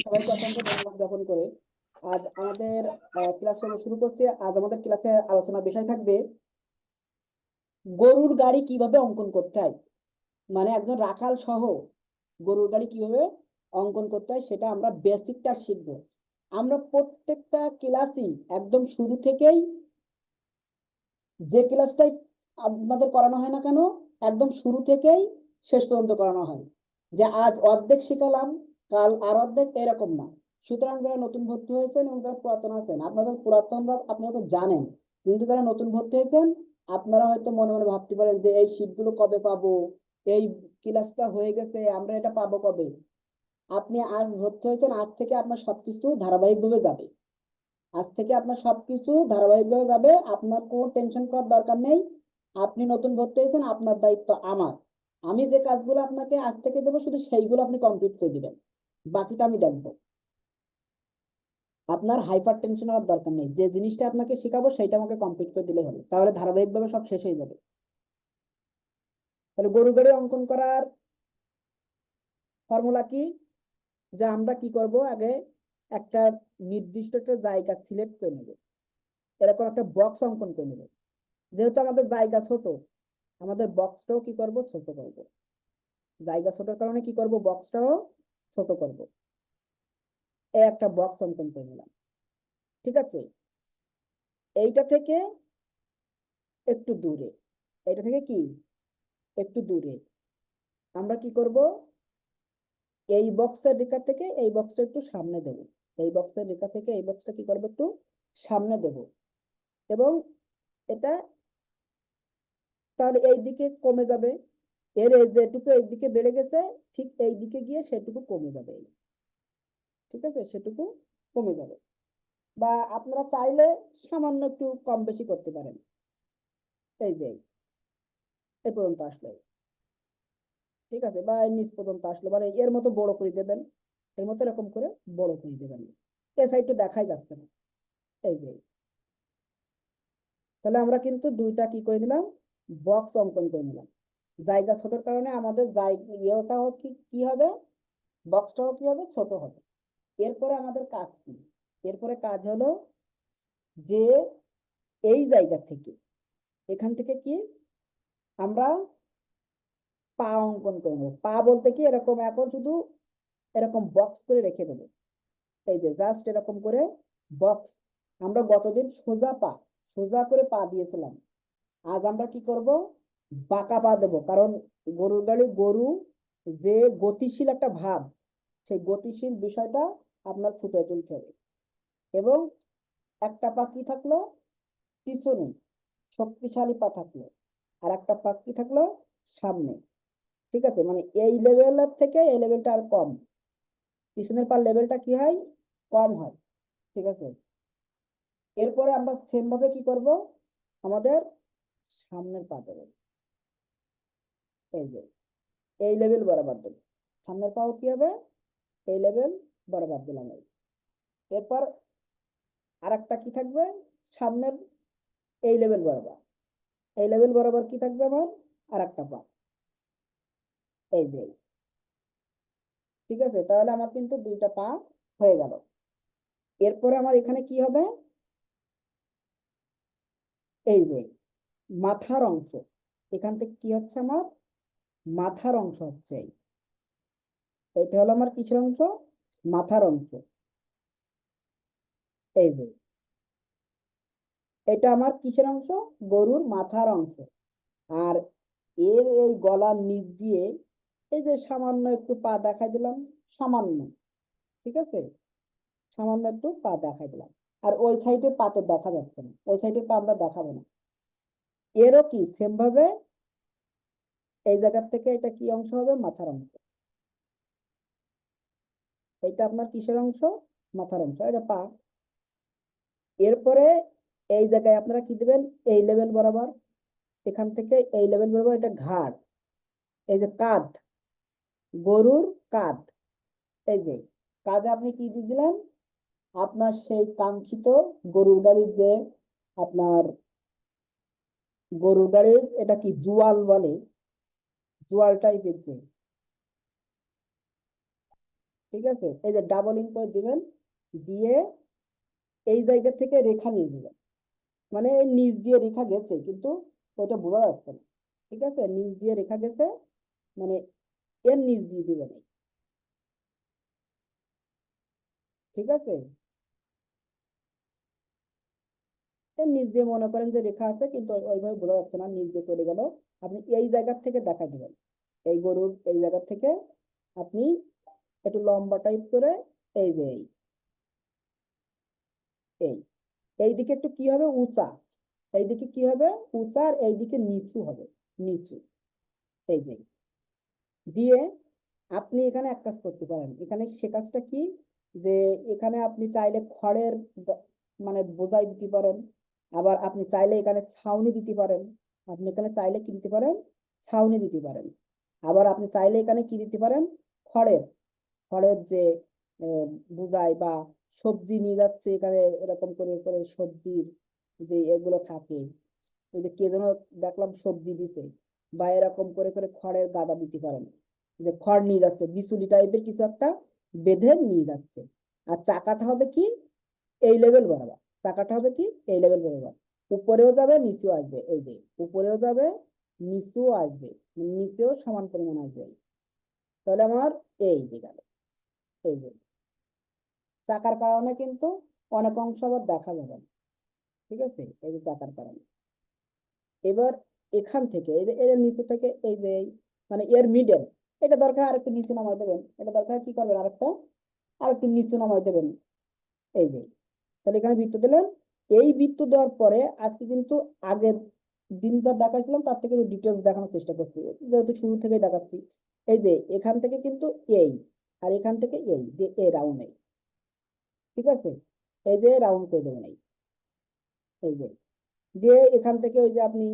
সবাইকে অসংখ্য ধন্যবাদ জ্ঞাপন করে আজ আমাদের ক্লাস শুরু করছে। আজ আমাদের ক্লাসে আলোচনার বিষয় থাকবে গরুর গাড়ি কিভাবে অঙ্কন করতে হয়। মানে একজন রাখাল সহ গরুর গাড়ি কিভাবে অঙ্কন করতে হয় সেটা আমরা বেসিকটা শিখবো। আমরা প্রত্যেকটা ক্লাসই একদম শুরু থেকেই যে ক্লাসটাই আপনাদের করানো হয় না কেন একদম শুরু থেকেই শেষ পর্যন্ত করানো হয়, যে আজ অর্ধেক শিখালাম কাল আর অর্ধেক, এরকম না। সুতরাং যারা নতুন ভর্তি হয়েছেন এবং যারা পুরাতন আছেন, আপনাদের পুরাতনরা আপনারা তো জানেন, কিন্তু যারা নতুন ভর্তি হয়েছেন আপনারা হয়তো মনে মনে ভাবতে পারেন যে এই শীটগুলো কবে পাবো, এই ক্লাসটা হয়ে গেছে আমরা এটা পাবো কবে। আপনি আজ ভর্তি হয়েছেন, আজ থেকে আপনার সবকিছু ধারাবাহিকভাবে যাবে। আজ থেকে আপনার সবকিছু ধারাবাহিকভাবে যাবে, আপনার কোনো টেনশন করার দরকার নেই। আপনি নতুন ভর্তি হয়েছেন, আপনার দায়িত্ব আমার। আমি যে কাজগুলো আপনাকে আজ থেকে দেবো শুধু সেইগুলো আপনি কমপ্লিট করে দিবেন, বাকিটা আমি দেখবো। আপনার হাইপার টেনশন হওয়ার দরকার নেই, যে জিনিসটা আপনাকে শেখাবো সেইটা আমাকে কমপ্লিট করে দিলে হবে, তাহলে ধারাবাহিকভাবে সব শেষ হয়ে যাবে। তাহলে গরু গাড়ি অঙ্কন করার ফর্মুলা কি? যে আমরা কি করব, আগে একটা নির্দিষ্ট একটা জায়গা সিলেক্ট করে নেব, এরকম একটা বক্স অঙ্কন করে নেব। যেহেতু আমাদের জায়গা ছোট, আমাদের বক্সটাও কি করব, ছোট করব। জায়গা ছোটর কারণে কি করব, বক্সটাও ছোট করব। এই একটা বক্স অঙ্কন করে নিলাম, ঠিক আছে। এইটা থেকে একটু দূরে, এটা থেকে কি একটু দূরে আমরা কি করব, এই বক্সের রেখা থেকে এই বক্সটা একটু সামনে দেব। এই বক্সের রেখা থেকে এই বক্সটা কি করবো, একটু সামনে দেব। এবং এটা তাহলে এই দিকে কমে যাবে, এর যেটুকু এই দিকে বেড়ে গেছে ঠিক এই দিকে গিয়ে সেটুকু কমে যাবে, ঠিক আছে, সেটুকু কমে যাবে। বা আপনারা চাইলে সামান্য একটু কম বেশি করতে পারেন। এই যে এই পর্যন্ত আসলে, ঠিক আছে, বা এই নিচ পর্যন্ত আসলো, মানে এর মতো বড় করে দেবেন, এর মতো এরকম করে বড় করে দেবেন। এই সাইডটা দেখাই যাচ্ছে না, এই যে। তাহলে আমরা কিন্তু দুইটা কি করে নিলাম, বক্স অঙ্কন করে নিলাম। জায়গা ছোটর কারণে আমাদের ইয়েটাও কি কি হবে, বক্সটাও কি হবে, ছোট হবে। এরপরে আমাদের কাজ কি? এরপরে কাজ হলো যে এই জায়গা থেকে, এখান থেকে কি আমরা পা অঙ্কন করে নেবো। পা বলতে কি এরকম এখন শুধু এরকম বক্স করে রেখে দেবো। এই যে জাস্ট এরকম করে বক্স। আমরা গতদিন সোজা করে পা দিয়েছিলাম, আজ আমরা কি করব, বাঁকা পা দেবো। কারণ গরুর গাড়ি গরু যে গতিশীল একটা ভাব, সেই গতিশীল বিষয়টা আপনার ফুটিয়ে তুলতে হবে। এবং একটা পা কি থাকলো, পিছনে শক্তিশালী পা থাকলো, আর একটা পা কি থাকলো, সামনে। ঠিক আছে, মানে এই লেভেলের থেকে এই লেভেলটা আর কম, পিছনের পার লেভেলটা কি হয়, কম হয়, ঠিক আছে। এরপরে আমরা সেম ভাবে কি করব, আমাদের সামনের পা দেবো। এই যে এই লেভেল বরাবর দেবো, সামনের পাও কি হবে, এই লেভেল বরাবর দিলাম। এরপর আর একটা কি থাকবে, সামনের এই লেভেল বরাবর, এই লেভেল বরাবর কি থাকবে আমার, আর একটা পা, এই যে। ঠিক আছে, তাহলে আমার কিন্তু দুইটা পা হয়ে গেল। এরপরে আমার এখানে কি হবে, এই যে মাথার অংশ, এখান থেকে কি হচ্ছে আমার, মাথার অংশ হচ্ছে এটা হলো আমার কিসের অংশ, মাথার অংশ। এই যে এটা আমার কিসের অংশ, গরুর মাথার অংশ। আর এর এই গলার নিচ দিয়ে এই যে সামান্য একটু পা দেখাই দিলাম, সামান্য, ঠিক আছে, সামান্য একটু পা দেখাই দিলাম। আর ওই সাইডে পা তো দেখা যাচ্ছে না, ওই সাইডে পা আমরা দেখাবো না। এরও কি সেম ভাবে এই জায়গার থেকে এটা কি অংশ হবে, মাথার অংশ। এটা আপনার কিসের অংশ, মাথার অংশ, এটা পা। এরপরে এই জায়গায় আপনারা কি দিবেন, এই লেভেল বরাবর, এখান থেকে এই লেভেল বরাবর এটা ঘাড়, এই যে কাঁধ, গরুর কাঁধ। এই যে কাঁধে আপনি কি দিয়ে দিলেন, আপনার সেই কাঙ্ক্ষিত গরুর গাড়ির যে আপনার গরুর গাড়ির এটা কি জুয়াল বলে, জুয়াল টাইপের যে ঠিক আছে, এই যে ডাবলিং করে দিবেন, দিয়ে এই জায়গা থেকে রেখা নিয়ে দিবেন, মানে এই নিচ দিয়ে রেখা গেছে কিন্তু ওটা বোঝা যাচ্ছে না। ঠিক আছে, নিচ দিয়ে রেখা গেছে, মানে এর নিচ দিয়ে দিবেন এই। ঠিক আছে, এর নিচ দিয়ে মনে করেন যে রেখা আছে কিন্তু ওইভাবে বোঝা যাচ্ছে না, নিচ দিয়ে চলে গেল। আপনি এই জায়গা থেকে দেখা দিবেন, এই গরুর এই জায়গা থেকে আপনি একটু লম্বা টাইপ করে, এই যে এই এইদিকে একটু কি হবে উঁচা, এইদিকে কি হবে উঁচা, আর এইদিকে নিচু হবে, নিচু। এই যে দিয়ে আপনি এখানে এক কাজ করতে পারেন, এখানে সে কাজটা কি, যে এখানে আপনি চাইলে খড়ের মানে বোঝাই দিতে পারেন, আবার আপনি চাইলে এখানে ছাউনি দিতে পারেন, আপনি এখানে চাইলে কি দিতে পারেন, ছাউনি দিতে পারেন। আবার আপনি চাইলে এখানে কি দিতে পারেন, খড়ের খড়ের যে বোঝাই বা সবজি নিয়ে যাচ্ছে এখানে, এরকম করে করে সবজির যে এগুলো থাকে, ওই যে কে যেন দেখলাম সবজি দিছে, বা এরকম করে করে খড়ের গাদা দিতে পারেন, যে খড় নিয়ে যাচ্ছে বিচুলি টাইপের কিছু একটা বেঁধে নিয়ে যাচ্ছে। আর চাকাটা হবে কি এই লেভেল বরাবর, চাকাটা হবে কি এই লেভেল বরাবর, উপরেও যাবে নিচেও আসবে, এই যে উপরেও যাবে নিচেও আসবে, নিচেও সমান পরিমাণ আসবে। তাহলে আমার এই যে গেল, এই যে চাকার কারণে কিন্তু অনেক অংশ আবার দেখা যাবে না। ঠিক আছে, এই যে চাকার কারণে। এবার এখান থেকে এই যে এর নিচে থেকে এই যে মানে এর মিডল, এটা দরকার আরেকটু নিচে নামাই দেবেন, এটা দরকার কি করবেন আরেকটা আরেকটু নিচে নামাই দেবেন। এই যে তাহলে এখানে বৃত্ত দিলেন। এই বৃত্ত দেওয়ার পরে আজকে কিন্তু আগের দিন যা দেখাচ্ছিলাম তার থেকে ডিটেলস দেখানোর চেষ্টা করছি, যেহেতু শুরু থেকেই দেখাচ্ছি। এই যে এখান থেকে কিন্তু এই, আর এখান থেকে এই যে এ রাউন্ড এই। ঠিক আছে, এই যে রাউন্ড করে দেবেন এই যে দিয়ে এখান থেকে ওই যে আপনি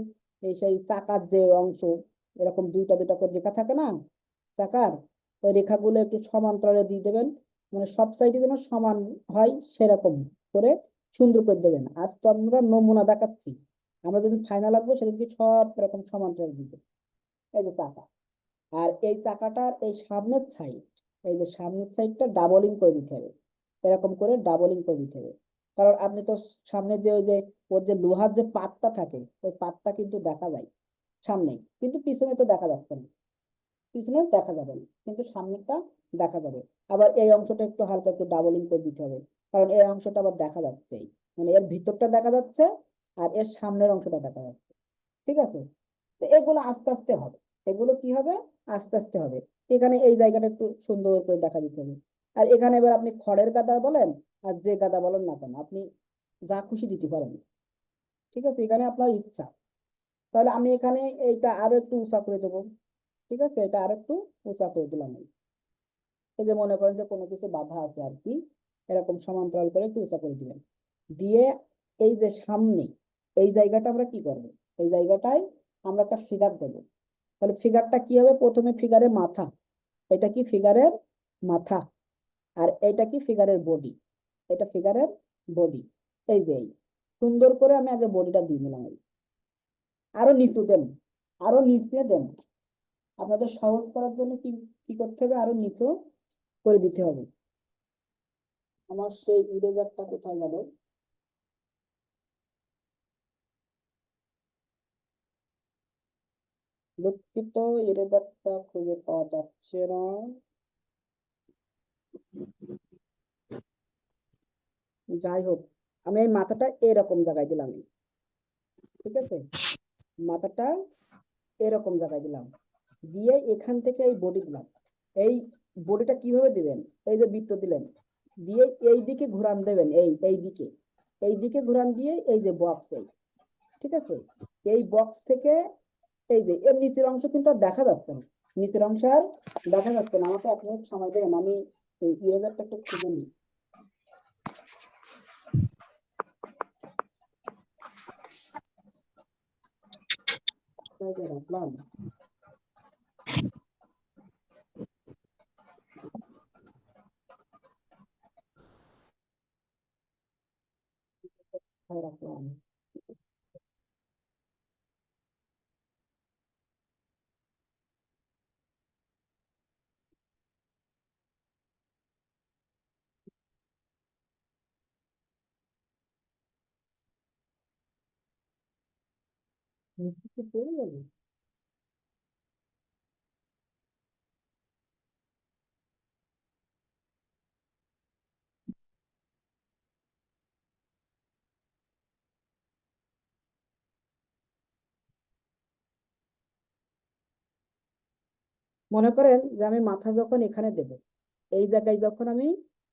এই সেই চাকার যে অংশ, এরকম দুইটা দুইটা করে রেখা থাকে না চাকার, ওই রেখাগুলো একটু সমান্তরালে দিয়ে দেবেন, মানে সব সাইডে যেন সমান হয় সেরকম করে সুন্দর করে দেবেন। আজ তো আমরা নমুনা দেখাচ্ছি, আমরা যদি ফাইনাল আঁকবো সেদিনকে সব এরকম সমান্তরাল দিবে। এই যে চাকা, আর এই চাকাটার এই সামনের সাইড, এই যে সামনের সাইডটা ডাবলিং করে দিতে হবে, এরকম করে ডাবলিং করে দিতে হবে। কারণ আপনি তো সামনে যে ওই যে ওর যে লোহার যে পাতটা থাকে, ওই পাতটা কিন্তু দেখা যায় সামনে, কিন্তু পিছনে তো দেখা যাচ্ছে না, পিছনে দেখা যাবে না কিন্তু সামনেরটা দেখা যাবে। আবার এই অংশটা একটু হালকা একটু ডাবলিং করে দিতে হবে, কারণ এই অংশটা আবার দেখা যাচ্ছে, মানে এর ভিতরটা দেখা যাচ্ছে আর এর সামনের অংশটা দেখা যাচ্ছে। ঠিক আছে, তো এগুলো আস্তে আস্তে হবে, এগুলো কি হবে আস্তে আস্তে হবে। এখানে এই জায়গাটা একটু সুন্দর করে দেখা দিতে হবে। আর এখানে এবার আপনি খড়ের গাদা বলেন আর যে গাদা বলেন না কেন, আপনি যা খুশি দিতে পারেন। ঠিক আছে, এখানে আপনার ইচ্ছা। তাহলে আমি এখানে এইটা আরো একটু উঁচা করে দেবো। ঠিক আছে, এটা আরো একটু উঁচা করে দিলাম আমি। এই যে মনে করেন যে কোনো কিছু বাধা আছে আর কি, এরকম সমান্তরাল করে একটু উঁচা করে দিবেন। দিয়ে এই যে সামনে এই জায়গাটা আমরা কি করব, এই জায়গাটায় আমরা একটা ফিগার দেবো। তাহলে ফিগারটা কি হবে, প্রথমে ফিগারের মাথা, এটা কি ফিগারের মাথা, আর এটা কি ফিগারের বডি, এটা ফিগারের বডি। এই যে সুন্দর করে আমি আগে বডিটা দিয়ে নিলাম। আরো নিচু দেন, আরো নিচে দেন, আপনাদের সহজ করার জন্য কি কি করতে হবে, আরো নিচু করে দিতে হবে। আমার সেই ইরেজারটা কোথায় গেল, দুঃখিত, ইরেজারটা খুঁজে পাওয়া যাচ্ছে না। যাই হোক, আমি এই মাথাটা এরকম জায়গায় দিলাম। ঠিক আছে, মাথাটা এরকম জায়গায় দিলাম, দিয়ে এখান থেকে এই বডি দিলাম। এই বডিটা কিভাবে দিবেন, এই যে বৃত্ত দিলেন, দিয়ে এই দিকে ঘুরান দেবেন, এই দিকে, এই দিকে ঘুরান দিয়ে এই যে বক্স এই। ঠিক আছে, এই বক্স থেকে এই যে এর নিচের অংশ কিন্তু আর দেখা যাচ্ছে না, নিচের অংশ আর দেখা যাচ্ছে না। আমাকে 1 মিনিট সময় দেবেন, আমি এই ইরেজারটা একটু খুঁজে নিই। কোথায় যে রাখলাম, কোথায় রাখলাম। নিচে পড়ে যাবে। মনে করেন যে আমি মাথা যখন এখানে দেব, এই জায়গায় যখন আমি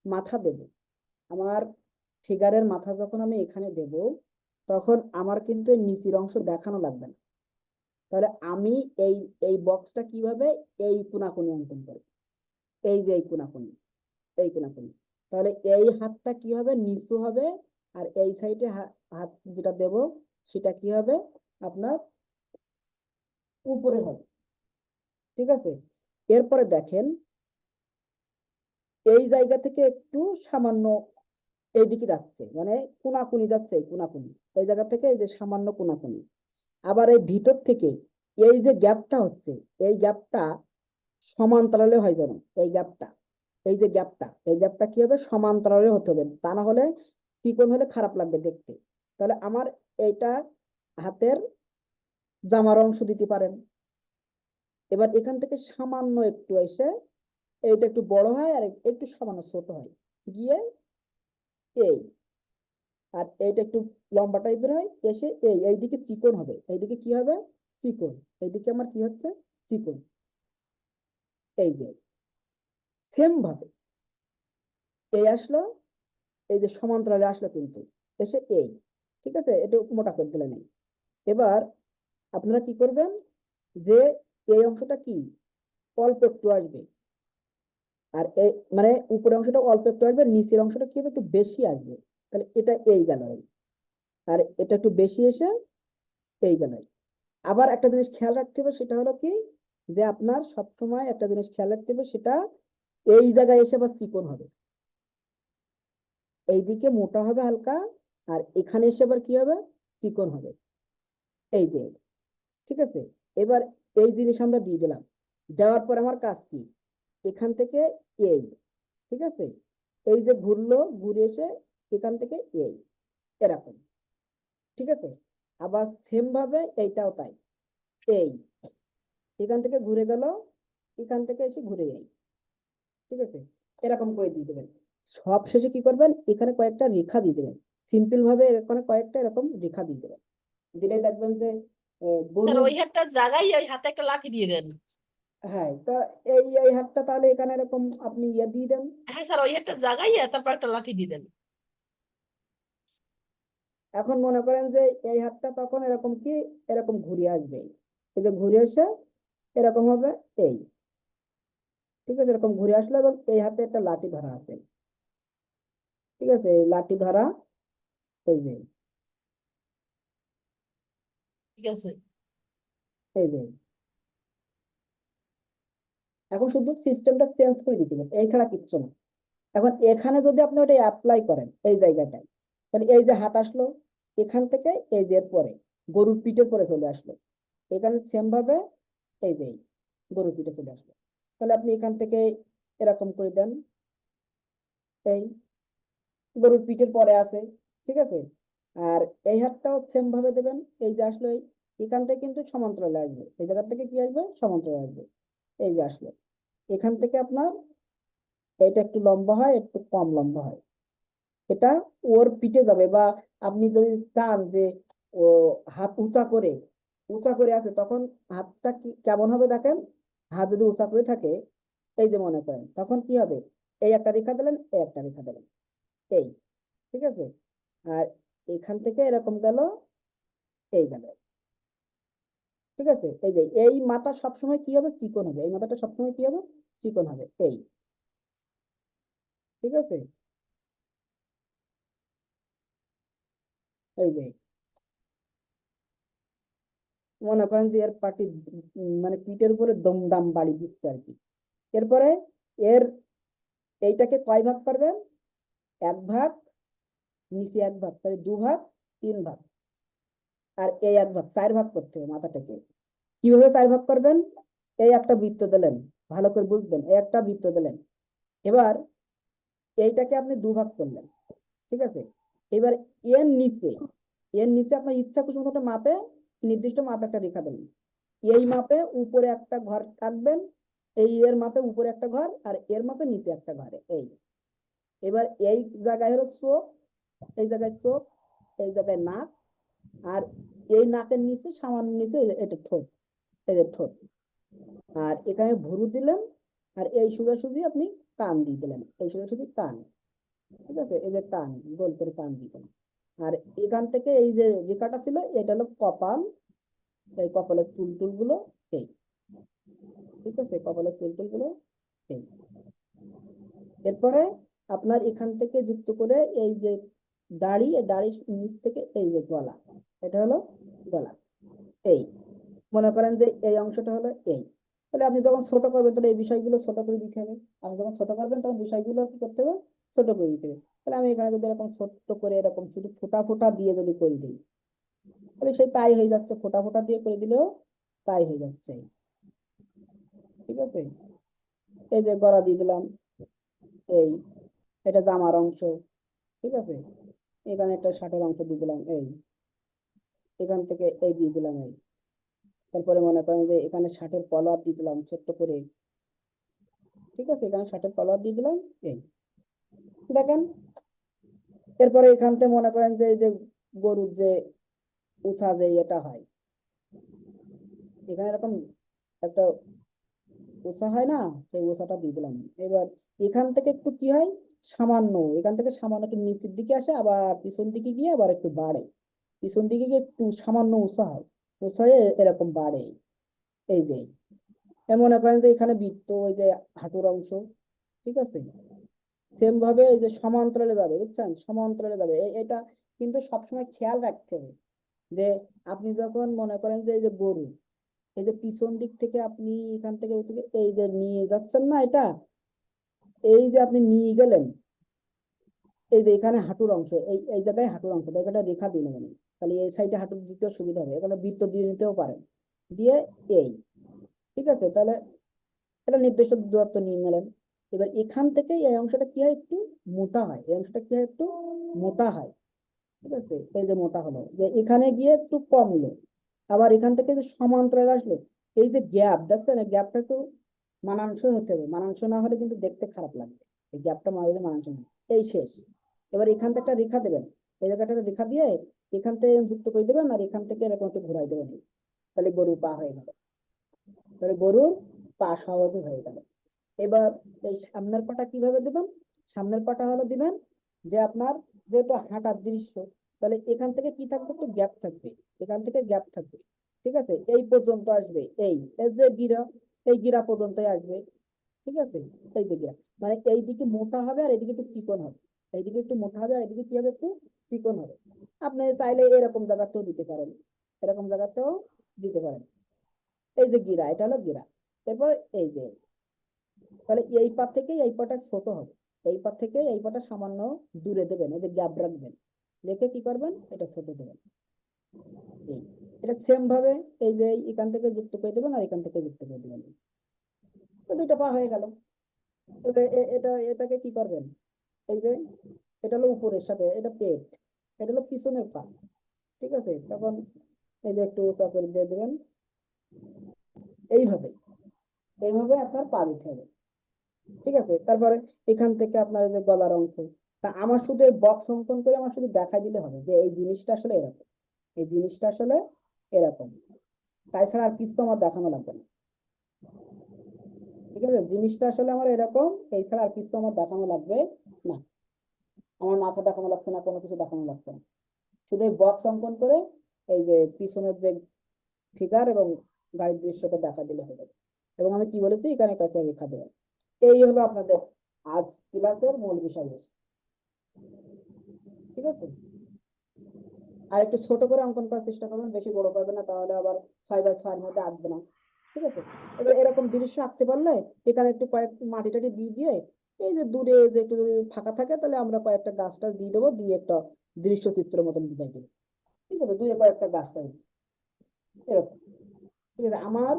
মাথা দেব, আমার ফিগারের মাথা যখন আমি এখানে দেব, তখন আমার কিন্তু এই নিচের অংশ দেখানো লাগবে না। তাহলে আমি এই এই বক্সটা কিভাবে এই কোনাকুনি অঙ্কন করব, এই যে এই কোনাকুনি, এই কোনাকুনি। তাহলে এই হাতটা কি হবে, নিচু হবে, আর এই সাইডে হাত যেটা দেব সেটা কি হবে, আপনার উপরে হবে। ঠিক আছে, এরপরে দেখেন এই জায়গা থেকে একটু সামান্য এইদিকে যাচ্ছে, মানে কোনাকুনি যাচ্ছে, এই কোনাকুনি, এই জায়গা থেকে এই যে সামান্য কোনাকুনি। আবার এই ভিতর থেকে এই যে গ্যাপটা হচ্ছে, এই গ্যাপটা সমান্তরালে হয় যেন, এই গ্যাপটা, এই যে গ্যাপটা, এই গ্যাপটা কি হবে, সমান্তরালে হতে হবে, তা না হলে চিকন হলে খারাপ লাগবে দেখতে। তাহলে আমার এইটা হাতের জামার অংশ দিতে পারেন। এবার এখান থেকে সামান্য একটু এসে এইটা একটু বড় হয় আর একটু সামান্য ছোট হয়, গিয়ে এই, আর এইটা একটু লম্বা টাইপের হয়, এসে এইদিকে চিকন হবে, এইদিকে কি হবে, চিকন, এইদিকে আমার কি হচ্ছে, চিকন। এই যে সেম ভাবে এই আসলো, এই যে সমান্তরালে আসলো কিন্তু, এসে এই, ঠিক আছে, এটা মোটা করে দিলে নেই। এবার আপনারা কি করবেন, যে এই অংশটা কি অল্প একটু আসবে, আর এই মানে উপরের অংশটা অল্প একটু আসবে, নিচের অংশটা কি হবে, একটু বেশি আসবে। তাহলে এটা এই গেল, আর এটা একটু বেশি এসে এই গেল। আবার একটা জিনিস খেয়াল রাখতে হবে, সেটা হলো কি, যে আপনার সবসময় একটা জিনিস খেয়াল রাখতে হবে, সেটা এই জায়গায় এসে আবার চিকন হবে, এইদিকে মোটা হবে হালকা, আর এখানে এসে আবার কি হবে, চিকন হবে, এই যে। ঠিক আছে, এবার এই জিনিস আমরা দিয়ে দিলাম, দেওয়ার পর আমার কাজ কি, এখান থেকে এই, ঠিক আছে, এই যে ঘুরলো, ঘুরে এসে এখান থেকে এই, এরকম। ঠিক আছে, আবার সেম ভাবে এইটাও তাই, এই এখান থেকে ঘুরে গেল, এখান থেকে এসে ঘুরে এই। ঠিক আছে, এরকম করে দিয়ে দেবেন। সব শেষে কি করবেন, এখানে কয়েকটা রেখা দিয়ে দেবেন, সিম্পল ভাবে এখানে কয়েকটা এরকম রেখা দিয়ে দেবেন, দিলে দেখবেন যে স্যার গরুর, ওই হাতটা জাগাই ওই হাতে একটা লাঠি দিয়ে দেন। হ্যাঁ, তো এই হাতটা তাহলে এখানে এরকম আপনি ইয়ে দিয়ে দেন। হ্যাঁ স্যার ওই হাতটা জাগাইয়া তারপর একটা লাঠি দিয়ে দেন। এখন মনে করেন যে এই হাতটা তখন এরকম কি, এরকম ঘুরে আসবে, এই যে ঘুরে এসে এরকম হবে এই। ঠিক আছে, এরকম ঘুরে আসলো, এবং এই হাতে একটা লাঠি ধরা আছে। ঠিক আছে, এই লাঠি ধরা, এই যে, ঠিক আছে। এই যে। এখন শুধু সিস্টেমটা চেঞ্জ করে দিতে হবে, এই ছাড়া কিচ্ছু না। এখন এখানে যদি আপনি ওটা অ্যাপ্লাই করেন এই জায়গাটায়, তাহলে এই যে হাত আসলো, এখান থেকে এই যে পরে গরুর পিঠের পরে চলে আসলো, এখানে সেম ভাবে এই যে গরুর পিঠে চলে আসলো। তাহলে আপনি এখান থেকে এরকম করে দেন, এই গরুর পিঠের পরে আছে। ঠিক আছে, আর এই হাতটাও সেম ভাবে দেবেন, এই যে আসলো, এই এখান থেকে কিন্তু সমান্তরালে আসবে, এই জায়গা থেকে কি আসবে, সমান্তরালে আসবে, এই যে আসলো। এখান থেকে আপনার এটা একটু লম্বা হয়, একটু কম লম্বা হয়, এটা ওর পিঠে যাবে। বা আপনি যদি চান যে ও হাত উঁচা করে, উঁচা করে আছে, তখন হাতটা কি কেমন হবে দেখেন, হাত যদি উঁচা করে থাকে, এই যে মনে করেন, তখন কি হবে, এই একটা রেখা দিলেন, এই একটা রেখা দিলেন, এই। ঠিক আছে, আর এখান থেকে এরকম গেল, এই গেল। ঠিক আছে, এই যে এই মাথা সবসময় কি হবে, চিকন হবে, এই মাথাটা সবসময় কি হবে, চিকন হবে, এই। ঠিক আছে, এই যে মনে করেন যে এর পাটি মানে পিঠের উপরে দম দাম বাড়ি দিচ্ছে আর কি। এরপরে এর এইটাকে কয় ভাগ করবেন, এক ভাগ, নিচে এক ভাগ, তাহলে দু ভাগ, তিন ভাগ, আর এই এক ভাগ, চার ভাগ করতে হবে মাথাটাকে। কিভাবে চার ভাগ করবেন, এই একটা বৃত্ত দিলেন, ভালো করে বুঝবেন, এই একটা বৃত্ত দিলেন। এবার এইটাকে আপনি দু ভাগ করলেন। ঠিক আছে, এবার এর নিচে, এর নিচে আপনার ইচ্ছা খুশি মতো মাপে নির্দিষ্ট মাপে একটা রেখা দেবেন, এই মাপে উপরে একটা ঘর কাটবেন, এই এর মাপে উপরে একটা ঘর, আর এর মাপে নিচে একটা ঘর, এই। এবার এই জায়গায় হলো চোখ, এই জায়গায় চোখ, এই জায়গায় নাক, আর এই নাকের নিচে সামান্য নিচে এটা ঠোঁট, এই যে ঠোঁট। আর এখানে ভুরু দিলেন, আর এই সোজাসুজি আপনি কান দিয়ে দিলেন, এই সোজাসুজি কান, ঠিক আছে, এই যে কান, গোল করে কান দিতেন। আর এখান থেকে এই যে রেখাটা ছিল এটা হলো কপাল, এই কপালের চুল গুলো এই, ঠিক আছে, কপালের চুল গুলো এই। এরপরে আপনার এখান থেকে যুক্ত করে এই যে দাড়ি, এই দাড়ির নিচ থেকে এই যে গলা, এটা হলো গলা, এই। মনে করেন যে এই অংশটা হলো এই। তাহলে আপনি যখন ছোট করবেন তাহলে এই বিষয়গুলো ছোট করে দিতে হবে। আপনি যখন ছোট করবেন তখন বিষয়গুলো কি করতে হবে, ছোট করে দিতে হবে। তাহলে আমি এখানে যদি এরকম ছোট্ট করে এরকম শুধু ফোঁটা ফোঁটা দিয়ে যদি করে দিই, তাহলে সেই তাই হয়ে যাচ্ছে, ফোঁটা ফোঁটা দিয়ে করে দিলেও তাই হয়ে যাচ্ছে, ঠিক আছে। এই যে গলা দিয়ে দিলাম, এই, এটা জামার অংশ, ঠিক আছে। এখানে একটা শার্টের অংশ দিয়ে দিলাম, এই, এখান থেকে এই দিয়ে দিলাম, এই। তারপরে মনে করেন যে এখানে শার্টের কলার দিয়ে দিলাম ছোট্ট করে, ঠিক আছে, এখানে শার্টের কলার দিয়ে দিলাম, এই, দেখেন। এরপরে এখান থেকে মনে করেন যে এই যে গরুর যে উঁচা যে এটা হয়, এখানে এরকম একটা উঁচা হয় না, সেই উঁচাটা দিয়ে দিলাম। এবার এখান থেকে একটু কি হয়, সামান্য, এখান থেকে সামান্য একটু নিচের দিকে আসে, আবার পিছন দিকে গিয়ে আবার একটু বাড়ে, পিছন দিকে গিয়ে একটু সামান্য উঁচা হয়, উঁচা হয়ে এরকম বাড়ে, এই যে। মনে করেন যে এখানে বৃত্ত, ওই যে হাঁটুর অংশ, ঠিক আছে, সেম ভাবে এই যে সমান্তরালে যাবে, বুঝছেন, সমান্তরালে যাবে। এটা কিন্তু সবসময় খেয়াল রাখতে হবে যে আপনি যখন মনে করেন যে এই যে গরু, এই যে পিছন দিক থেকে আপনি এখান থেকে ওই থেকে এই যে নিয়ে যাচ্ছেন না, এটা, এই যে আপনি নিয়ে গেলেন, এই যে এখানে হাঁটুর অংশ, এই এই জায়গায় হাঁটুর অংশ, এটা রেখা দিয়ে নেবেন, তাহলে এই সাইডে হাঁটুর দিতেও সুবিধা হবে, এখানে বৃত্ত দিয়ে নিতেও পারেন, দিয়ে এই, ঠিক আছে। তাহলে এটা নির্দিষ্ট দূরত্ব নিয়ে নিলেন। এবার এখান থেকে এই অংশটা কি হয়, একটু মোটা হয়, এই অংশটা কি হয়, একটু মোটা হয়, ঠিক আছে। এই যে মোটা হলো, যে এখানে গিয়ে একটু কমলো, আবার এখান থেকে যে সমান্তরাল আসলো, এই যে গ্যাপ দেখছেন, এই গ্যাপটা একটু মানানসই হতে হবে, মানানসই না হলে কিন্তু দেখতে খারাপ লাগবে, এই গ্যাপটা মারলে মানানসই না। এই শেষ। এবার এখান থেকে একটা রেখা দেবেন, এই জায়গাটা রেখা দিয়ে এখান থেকে যুক্ত করে দেবেন, আর এখান থেকে এরকম একটু ঘুরাই দেবেন, তাহলে গরুর পা হয়ে গেল, তাহলে গরুর পা সহজে হয়ে গেল। এবার এই সামনের পাটা কিভাবে দিবেন, সামনের পাটা হলো দিবেন যে আপনার যেহেতু হাঁটার দৃশ্য, তাহলে এখান থেকে কি থাকবে, একটু গ্যাপ থাকবে, এখান থেকে গ্যাপ থাকবে, ঠিক আছে, এই পর্যন্ত আসবে, এই এই যে গিরা, এই গিরা পর্যন্তই আসবে, ঠিক আছে। এই যে গিরা মানে এইদিকে মোটা হবে আর এইদিকে একটু চিকন হবে, এইদিকে একটু মোটা হবে আর এইদিকে কি হবে, একটু চিকন হবে। আপনি চাইলে এরকম জায়গাতেও দিতে পারেন, এরকম জায়গাতেও দিতে পারেন। এই যে গিরা, এটা হলো গিরা। এরপর এই যে, তাহলে এই পা থেকে এই পাটা ছোট হবে, এই পা থেকে এই পাটা সামান্য দূরে দেবেন, এই যে গ্যাপ রাখবেন, রেখে কি করবেন, এটা ছোট দেবেন, এই। এটা সেম ভাবে এই যে এখান থেকে যুক্ত করে দেবেন আর এখান থেকে যুক্ত করে দেবেন, তো দুইটা পা হয়ে গেল। এবার এটা এটাকে কি করবেন, এই যে এটা হলো উপরের সাথে, এটা পেট, এটা হলো পিছনের পা, ঠিক আছে। তখন এই যে একটু উঁচা করে দিয়ে দেবেন, এইভাবে, এইভাবে আপনার পা দিতে হবে, ঠিক আছে। তারপরে এখান থেকে আপনার এই যে গলার অংশ, তা আমার শুধু এই বক্স অঙ্কন করে আমার শুধু দেখাই দিলে হবে যে এই জিনিসটা আসলে এরকম, এই জিনিসটা আসলে এরকম, তাছাড়া আর কিছু আমার দেখানো লাগবে না, ঠিক আছে। জিনিসটা আসলে আমার এরকম, এই ছাড়া আর কিছু আমার দেখানো লাগবে না, আমার মাথা দেখানো লাগছে না, কোনো কিছু দেখানো লাগছে না, শুধু এই বক্স অঙ্কন করে এই যে পিছনের যে ফিগার এবং গাড়ির দৃশ্যটা দেখা দিলে হবে। এবং আমি কি বলেছি, এখানে কয়েকটা রেখা দেবেন। এই হলো আপনাদের আজ ক্লাসের মূল বিষয়বস্তু, ঠিক আছে। আর একটু ছোট করে অঙ্কন করার চেষ্টা করবেন, বেশি বড় করবেন না, তাহলে আবার 6x6 মধ্যে আসবে না, ঠিক আছে। এবার এরকম দৃশ্য আঁকতে পারলে এখানে একটু কয়েক মাটি টাটি দিয়ে দিয়ে এই যে দূরে যে একটু যদি ফাঁকা থাকে তাহলে আমরা কয়েকটা গাছ টাছ দিয়ে দেবো, দিয়ে একটা দৃশ্য চিত্র মতন বুঝাই দেবো, ঠিক আছে, দুই কয়েকটা গাছ টাছ এরকম, ঠিক আছে। আমার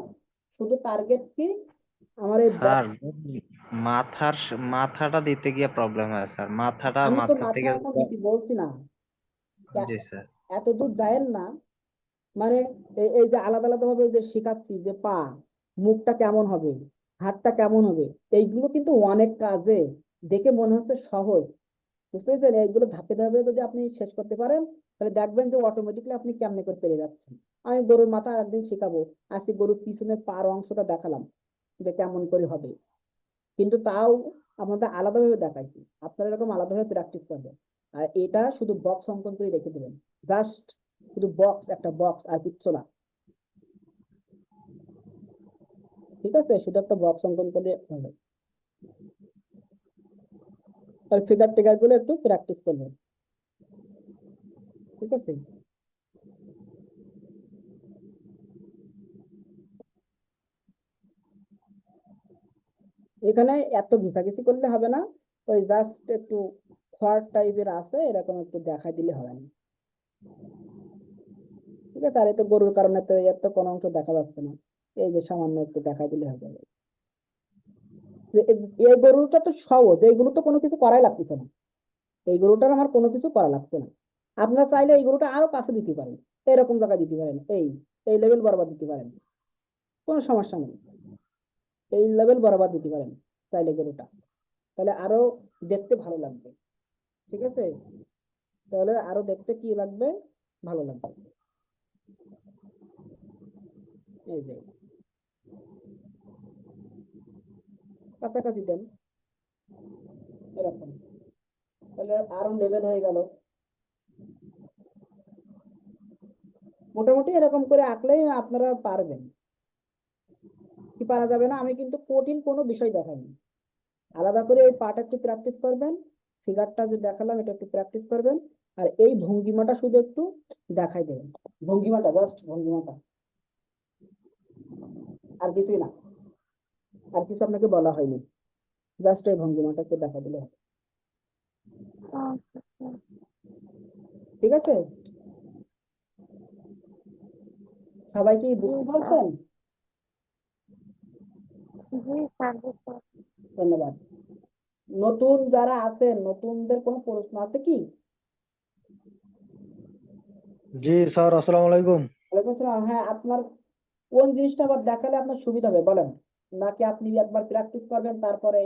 শুধু টার্গেট কি, আমার এই স্যার মাথাটা দিতে গিয়ে প্রবলেম হয় স্যার, মাথা আমি তো মাথা মাথা থেকে এখন দিতে বলছি না, জি স্যার। এত দূর যায়েন না, মানে এই যে আলাদা আলাদা ভাবে যে শেখাচ্ছি যে পা, মুখটা কেমন হবে, হাতটা কেমন হবে, এইগুলো কিন্তু অনেক কাজে, দেখে মনে হচ্ছে সহজ, বুঝতে পেরেছেন? এইগুলো ধাপে ধাপে যদি আপনি শেষ করতে পারেন, তাহলে দেখবেন যে অটোমেটিকলি আপনি কেমনে করে পেরে যাচ্ছেন। আমি গরুর মাথা একদিন শেখাবো, আজকে গরুর পিছনে পার অংশটা দেখালাম যে কেমন করে হবে, কিন্তু তাও আমাদের আলাদাভাবে দেখাইছি, আপনারা এরকম আলাদাভাবে প্র্যাকটিস করবেন। আর এটা শুধু বক্স অঙ্কন করে রেখে দেবেন, জাস্ট শুধু বক্স, একটা বক্স আর কিচ্ছু না, ঠিক আছে? শুধু একটা বক্স অঙ্কন করলে হবে। আর ফিগার টিগার গুলো একটু প্র্যাকটিস করবেন, ঠিক আছে? এখানে এত ঘিসাঘিসি করলে হবে না, ওই জাস্ট একটু খড় টাইপের আছে, এরকম একটু দেখা দিলে হবে না, ঠিক আছে? আর এতে গরুর কারণে তো এর তো কোনো অংশ দেখা যাচ্ছে না, এই যে সামান্য একটু দেখা দিলে হবে। এই গরুটা তো সহজ, এইগুলো তো কোনো কিছু করাই লাগতেছে না, এই গরুটার আমার কোনো কিছু করা লাগছে না। আপনারা চাইলে এই গরুটা আরো কাছে দিতে পারেন, এরকম জায়গায় দিতে পারেন, এই লেভেল বরাবর দিতে পারেন, কোনো সমস্যা নেই, এই লেভেল বরাবর দিতে পারেন চাইলে গরুটা, তাহলে আরো দেখতে ভালো লাগবে, ঠিক আছে? তাহলে আরো দেখতে কি লাগবে, ভালো লাগবে। এই যে কাছাকাছি দেন, এরকম, তাহলে আরো লেভেল হয়ে গেল। মোটামুটি এরকম করে আঁকলেই আপনারা পারবেন। কি পারা যাবে না, আমি কিন্তু কঠিন কোনো বিষয় দেখাইনি, আলাদা করে এই পাটা একটু প্র্যাকটিস করবেন, ফিগারটা যে দেখালাম এটা একটু প্র্যাকটিস করবেন, আর এই ভঙ্গিমাটা শুধু একটু দেখাই দেবেন, ভঙ্গিমাটা, জাস্ট ভঙ্গিমাটা, আর কিছুই না, আর কিছু আপনাকে বলা হয়নি, জাস্ট এই ভঙ্গিমাটা একটু দেখা দিলে হবে, ঠিক আছে? সবাই কি বুঝতে পারছেন? ধন্যবাদ। নতুন যারা আছেন, নতুনদের কোনো প্রশ্ন আছে কি? জি স্যার, আসসালামু আলাইকুম। ওয়ালাইকুম আসসালাম। হ্যাঁ, আপনার কোন জিনিসটা আবার দেখালে আপনার সুবিধা হবে বলেন, নাকি আপনি একবার প্র্যাকটিস করবেন তারপরে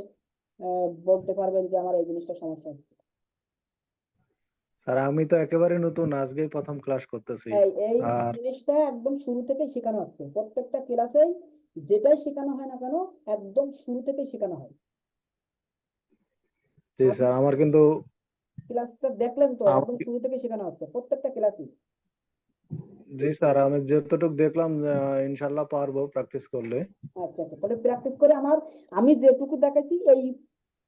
বলতে পারবেন যে আমার এই জিনিসটা সমস্যা হচ্ছে? স্যার আমি তো একেবারে নতুন, আজকেই প্রথম ক্লাস করতেছি। এই আর জিনিসটা একদম শুরু থেকে শেখানো হচ্ছে, প্রত্যেকটা ক্লাসেই যেটাই শেখানো হয় না কেন, একদম শুরু থেকে শেখানো হয়। জি আপনি স্যার, আমার কিন্তু ক্লাসটা দেখলেন তো, একদম আম- শুরু থেকে শেখানো হচ্ছে প্রত্যেকটা ক্লাসই। জি স্যার, আমি যতটুকু দেখলাম ইনশাল্লাহ পারবো প্র্যাকটিস করলে। আচ্ছা আচ্ছা, তাহলে প্র্যাকটিস করে আমি যেটুকু দেখাচ্ছি এই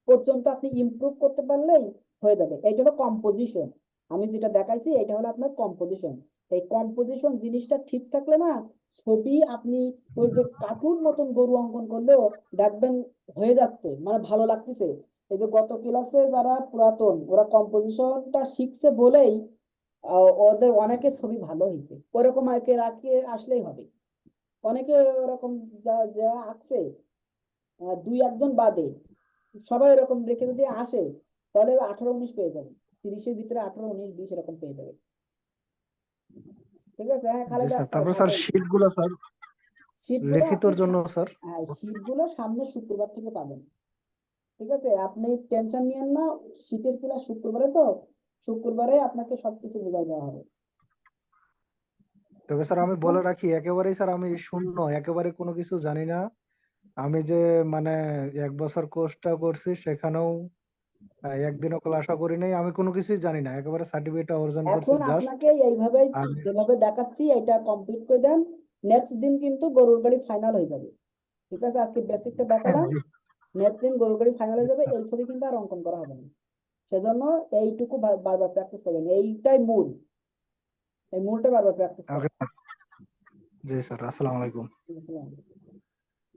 পর্যন্ত আপনি ইমপ্রুভ করতে পারলেই হয়ে যাবে। এইটা হলো কম্পোজিশন, আমি যেটা দেখাইছি এটা হলো আপনার কম্পোজিশন। এই কম্পোজিশন জিনিসটা ঠিক থাকলে না, ছবি আপনি ওই যে কার্টুন মতন গরু অঙ্কন করলেও দেখবেন হয়ে যাচ্ছে, মানে ভালো লাগতেছে। এই যে গত ক্লাসে যারা পুরাতন, ওরা কম্পোজিশনটা শিখছে বলেই ওদের অনেকের ছবি ভালো হয়েছে, ওরকম একে রাখিয়ে আসলেই হবে। অনেকে ওরকম যা যা আঁকছে, দুই একজন বাদে সবাই এরকম রেখে যদি আসে, তাহলে 18-19 পেয়ে যাবে, 30-এর ভিতরে 18-19-20 এরকম পেয়ে যাবে, ঠিক আছে? হ্যাঁ, জি খালেদা স্যার, একটা তারপর স্যার কথা, শীট গুলো স্যার, শীট গুলো আপনি লিখিতর জন্য স্যার। হ্যাঁ, শীট গুলো সামনে শুক্রবার থেকে পাবেন, ঠিক আছে? আপনি টেনশন নিয়েন না, শীতের ক্লাস শুক্রবারে, তো শুক্রবারে আপনাকে সবকিছু বোঝাই দেওয়া হবে। তবে স্যার আমি বলে রাখি, একেবারেই স্যার আমি শূন্য, একেবারে কোনো কিছু জানি না। আমি যে মানে 1 বছর কোর্সটা করছি, সেখানেও একদিনও ক্লাসও করি নাই, আমি কোনো কিছুই জানি না, একেবারে সার্টিফিকেট অর্জন করছি এখন জাস্ট। আপনাকে এইভাবে আর যেভাবে দেখাচ্ছি এটা কমপ্লিট করে দেন, নেক্সট দিন কিন্তু গরুর গাড়ি ফাইনাল হয়ে যাবে, ঠিক আছে? আজকে বেসিকটা দেখালাম, জি নেক্সট দিন গরুর গাড়ি ফাইনাল হয়ে যাবে, এই ছবি কিন্তু আর অঙ্কন করা হবে না। সেজন্য এইটুকু বারবার প্র্যাকটিস করবেন, এইটাই মূল, এই মূলটা বারবার প্র্যাকটিস ওকে। করেন। জি স্যার, আসসালামু আলাইকুম।